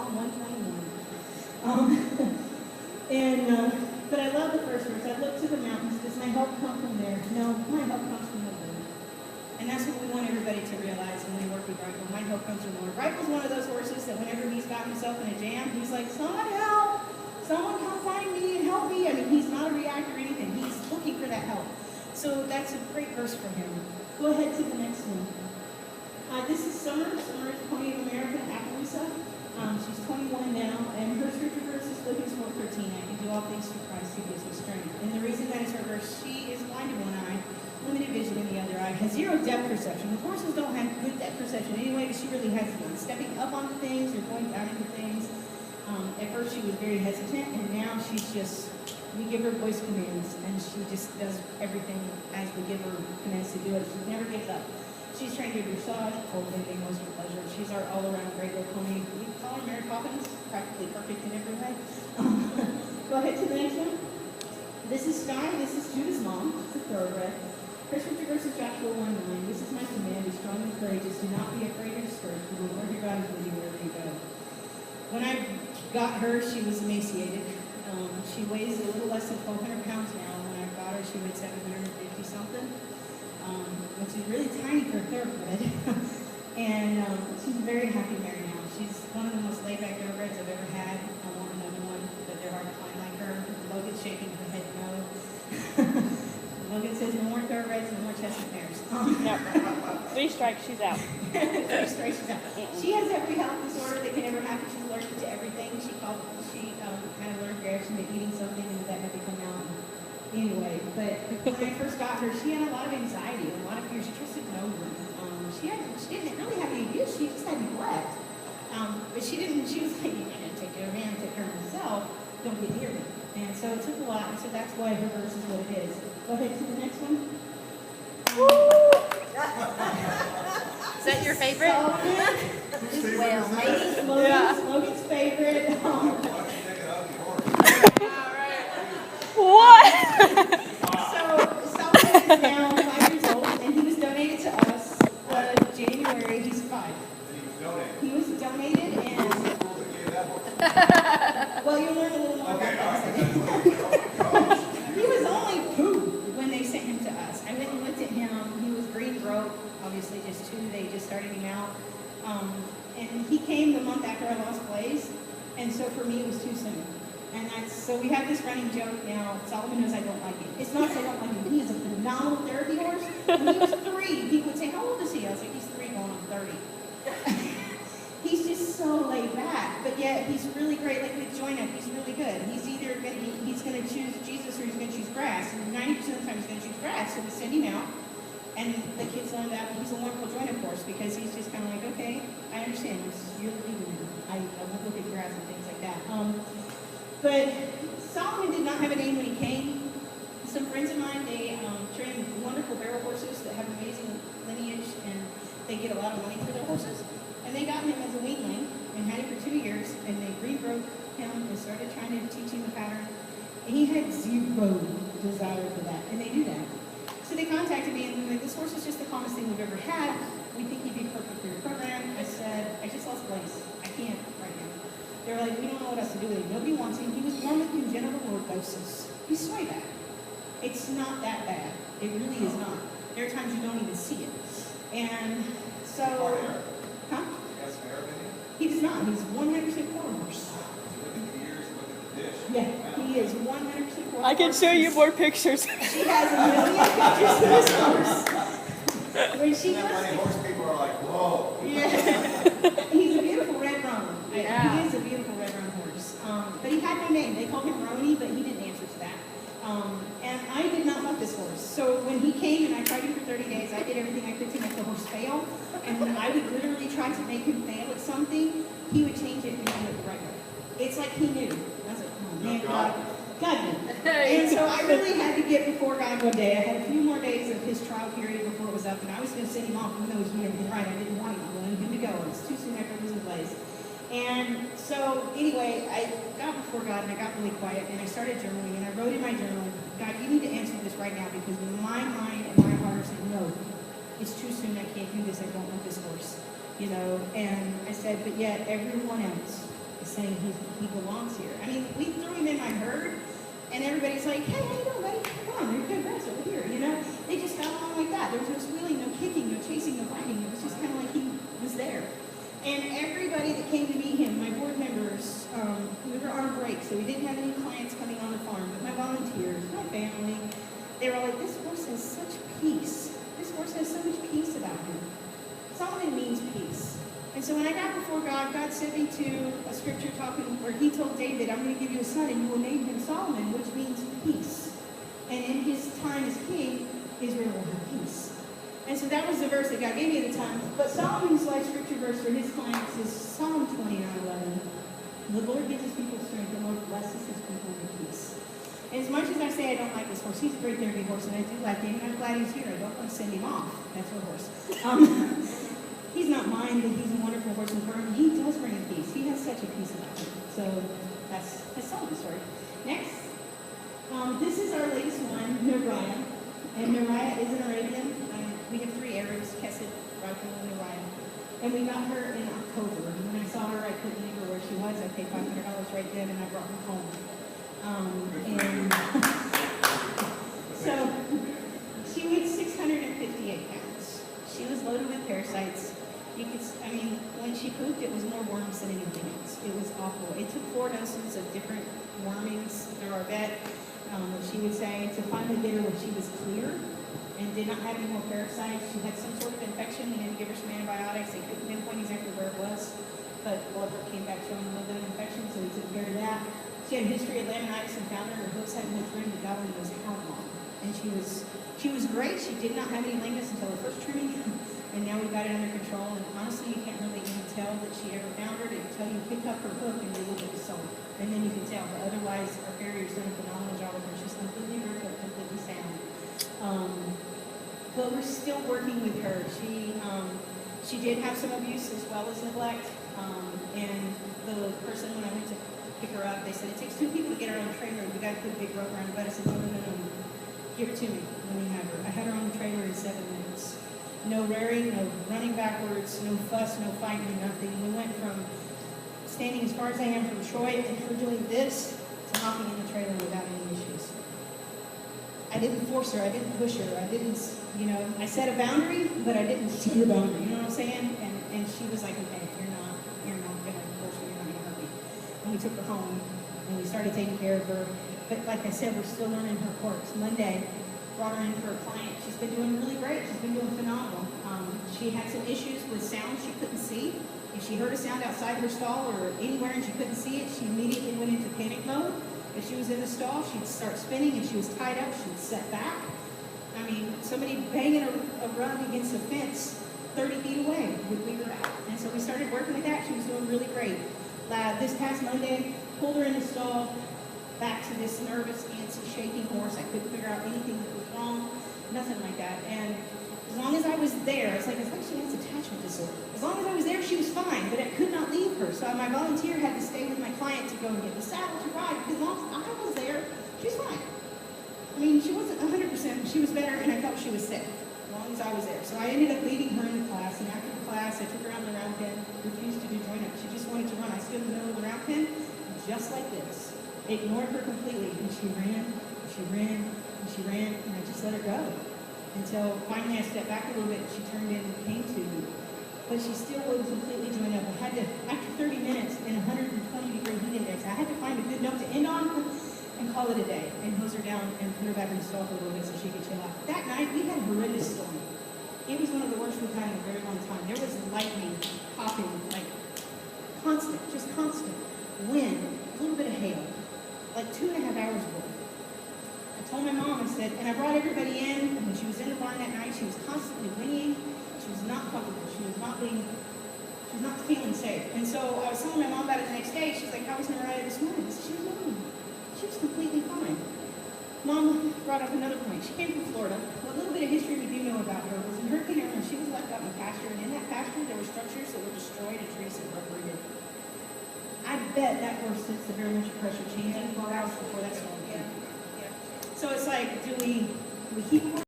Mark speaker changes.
Speaker 1: Psalm 121. But I love the first verse. I look to the mountains. Does my help come from there? No, my help comes from the Lord. And that's what we want everybody to realize when we work with Rifle. My help comes from the Lord. Rifle's one of those horses that whenever he's got himself in a jam, he's like, someone help! Someone come find me and help me. I mean, he's not a reactor or anything. He's looking for that help. So that's a great verse for him. Go ahead to the next one. This is Summer. Summer is Pony of America in Appaloosa. She's 21 now, and her scripture verse is Philippians 4:13. I can do all things through Christ who gives me strength. And the reason that is her verse, she is blind in one eye, limited vision in the other eye, has zero depth perception. The horses don't have good depth perception anyway, but she really has one. Stepping up onto things or going down into things. At first she was very hesitant, and now she's just, we give her voice commands, and she just does everything as we give her commands to do it. She never gives up. She's trained to do dressage, full anything most of pleasure. She's our all-around great little pony. We call her Mary Poppins, practically perfect in every way. Go ahead to the next one. This is Sky. This is Judah's mom. It's a thoroughbred. Her scripture verse is Joshua 1:9. This is my command. Be strong and courageous. Do not be afraid or discouraged, for the Lord your God is with you wherever you go. When I got her, she was emaciated. She weighs a little less than 1,200 pounds now. When I got her, she weighed 750 something. Which is really tiny for a thoroughbred. And she's a very happy mare now. She's one of the most laid-back thoroughbreds I've ever had. I want another one, but they're hard to find like her. Logan's shaking her head no. Logan says no more thoroughbreds, no more chestnut mares.
Speaker 2: No. 3 strikes, she's out.
Speaker 1: 3 strikes, she's out. She has every health disorder that can ever happen. She's allergic to everything. She kind of learned reaction to eating something and that had to come out. Anyway, but when I first got her, she had a lot of anxiety, a lot of fear. She trusted no one. She didn't really have any abuse. She just had neglect. But she was like, you can't take care of me, take care of myself. Don't get near me. And so it took a lot. And so that's why her verse is what it is. Go ahead to the next one.
Speaker 2: Is that your favorite?
Speaker 1: Well, maybe Logan's favorite.
Speaker 2: What?
Speaker 1: So Solomon is now 5 years old, and he was donated to us January. He's 5. He was donated, and well, you'll learn a little more about that. He was only poop when they sent him to us. I went and looked at him. He was green broke, obviously just 2. They just started him out, and he came the month after I lost Blaze, and so for me it was too soon. And so we have this running joke now. Solomon knows I don't like him. It's not that I don't like him. He is a phenomenal therapy horse. When he was 3, people would say, how old is he? I was like, he's 3 going on 30. He's just so laid back, but yet he's really great. Like with join up, he's really good. He's either going to choose Jesus or he's going to choose grass. And 90% of the time he's going to choose grass. So we send him out, and the kids learn that he's a wonderful join up horse because he's just kind of like, okay, I understand. You're leaving me. I won't look at grass and things like that. But Solomon did not have a name when he came. Some friends of mine, they train wonderful barrel horses that have amazing lineage, and they get a lot of money for their horses. And they got him as a weanling and had him for 2 years, and they rebroke him and started trying to teach him the pattern. And he had zero desire for that, and they do that. So they contacted me, and they're like, this horse is just the calmest thing we've ever had. We think he'd be perfect for your program. I said, I just lost Blaze. I can't right now. They're like, we don't know what else to do with him. Nobody wants him. He was born with congenital lordosis. He's so bad. It's not that bad. It really is not. There are times you don't even see it. And so, huh? He does not. He's 100% quarter horse. Yeah, he is 100% quarter.
Speaker 2: I can show you more pictures.
Speaker 1: She has a million pictures of this horse. When she goes,
Speaker 3: horse people are like, whoa.
Speaker 1: yeah, he's a beautiful red roan. Yeah. He is a beautiful red roan horse. But he had no name. They called him Roni, but he didn't answer to that. And I did not love this horse. So when he came and I tried him for 30 days, I did everything I could to make the horse fail. And when I would literally try to make him fail at something, he would change it and do it the right way. It's like he knew. I was like, oh man, God knew. And so I really had to get before God one day. I had a few more days of his trial period before it was up, and I was going to send him off even though he was doing everything right. I didn't want him. I wanted him to go. It was too soon after losing Blaze. And so anyway, I got before God and I got really quiet and I started journaling and I wrote in my journal, God, you need to answer this right now because my mind and my heart are saying, no, it's too soon, I can't do this, I don't want this horse, you know. And I said, but yet everyone else saying he belongs here. I mean, we threw him in my herd, and everybody's like, hey, how you doing, buddy? Come on, there's good grass over here, you know? They just got along like that. There was no squealing, no kicking, no chasing, no biting. It was just kind of like he was there. And everybody that came to meet him, my board members, we were on a break, so we didn't have any clients coming on the farm, but my volunteers, my family, they were all like, this horse has such peace. This horse has so much peace about him. Solomon means peace. And so when I got before God, God sent me to a scripture talking where he told David, I'm going to give you a son and you will name him Solomon, which means peace. And in his time as king, Israel will have peace. And so that was the verse that God gave me at the time. But Solomon's life scripture verse for his clients is Psalm 29:11. The Lord gives his people strength, the Lord blesses his people with peace. And as much as I say I don't like this horse, he's a great therapy horse, and I do like him, and I'm glad he's here. I don't want to send him off. That's our horse. He's not mine, but he's a wonderful horse and firm. He does bring a peace. He has such a peace about him. So that's Solomon's story. Next. This is our latest one, Neriah. And Neriah is an Arabian. We have 3 Arabs, Kesed, Rifle, and Neriah. And we got her in October. And when I saw her, I couldn't leave her where she was. I paid $500 right then, and I brought her home. So she weighed 658 pounds. She was loaded with parasites. When she pooped, it was more worms than anything else. It was awful. It took 4 doses of different wormings through our vet. She would say to finally get her when she was clear and did not have any more parasites. She had some sort of infection. We had to give her some antibiotics. They couldn't pinpoint exactly where it was, but blood work came back showing a little bit of infection, so we took care of that. She had a history of laminitis and found her hoofs hadn't been trimmed, but God only knows how long. And she was great. She did not have any lameness until her first trimming, and now we've got it under control. And honestly, you can't really even tell that she ever foundered until you pick up her hook and you look at the sole, and then you can tell. But otherwise, our farrier's done a phenomenal job with her. She's completely ripped up, completely sound. But we're still working with her. She did have some abuse as well as neglect. And the person, when I went to pick her up, they said, it takes 2 people to get her on the trailer. We got to put a big rope around her butt. I said, no. Give it to me when we have her. I had her on the trailer in 7 minutes. No rearing, no running backwards, no fuss, no fighting, nothing. We went from standing as far as I am from Troy and her doing this to hopping in the trailer without any issues. I didn't force her. I didn't push her. I didn't, I set a boundary, but I didn't set a boundary. You know what I'm saying? And she was like, okay, you're not going to force me. You're not going to hurt me. And we took her home, and we started taking care of her. But like I said, we're still learning her quirks. Monday, brought her in for a client. She's been doing really great. She's been doing phenomenal. She had some issues with sounds she couldn't see. If she heard a sound outside her stall or anywhere and she couldn't see it, she immediately went into panic mode. If she was in the stall, she'd start spinning. If she was tied up, she'd set back. Somebody banging a rug against a fence 30 feet away would leave her out. And so we started working with that. She was doing really great. This past Monday, pulled her in the stall, back to this nervous, antsy, shaking horse. I couldn't figure out anything that was wrong, nothing like that. And as long as I was there, it's like she has attachment disorder. As long as I was there, she was fine, but I could not leave her. So my volunteer had to stay with my client to go and get the saddle to ride, because as long as I was there, she was fine. She wasn't 100%, but she was better, and I felt she was safe, as long as I was there. So I ended up leading her in the class, and after the class, I took her around the round pen, refused to do join-up. She just wanted to run. I stood in the middle of the round pen, just like this. Ignored her completely, and she ran, and I just let her go. Until finally I stepped back a little bit, and she turned in and came to me. But she still wasn't completely joined up. I had to, after 30 minutes in 120-degree heat index, I had to find a good note to end on and call it a day, and hose her down and put her back in the stall for a little bit so she could chill out. That night, we had a horrendous storm. It was one of the worst we've had in a very long time. There was lightning, popping, like constant, just constant. Wind, a little bit of hail. Like 2.5 hours worth. I told my mom, I said, and I brought everybody in, and when she was in the barn that night, she was constantly whinnying. She was not comfortable. She was not feeling safe. And so I was telling my mom about it the next day. She's like, how was Neriah this morning? I said, she was normal. She was completely fine. Mom brought up another point. She came from Florida. What little bit of history we do know about her was in Hurricane Irma, she was left out in the pasture, and in that pasture, there were structures that were destroyed and trees that were uprooted. I bet that horse sensed the barometric pressure changing 4 hours before that storm came. So it's like, do we keep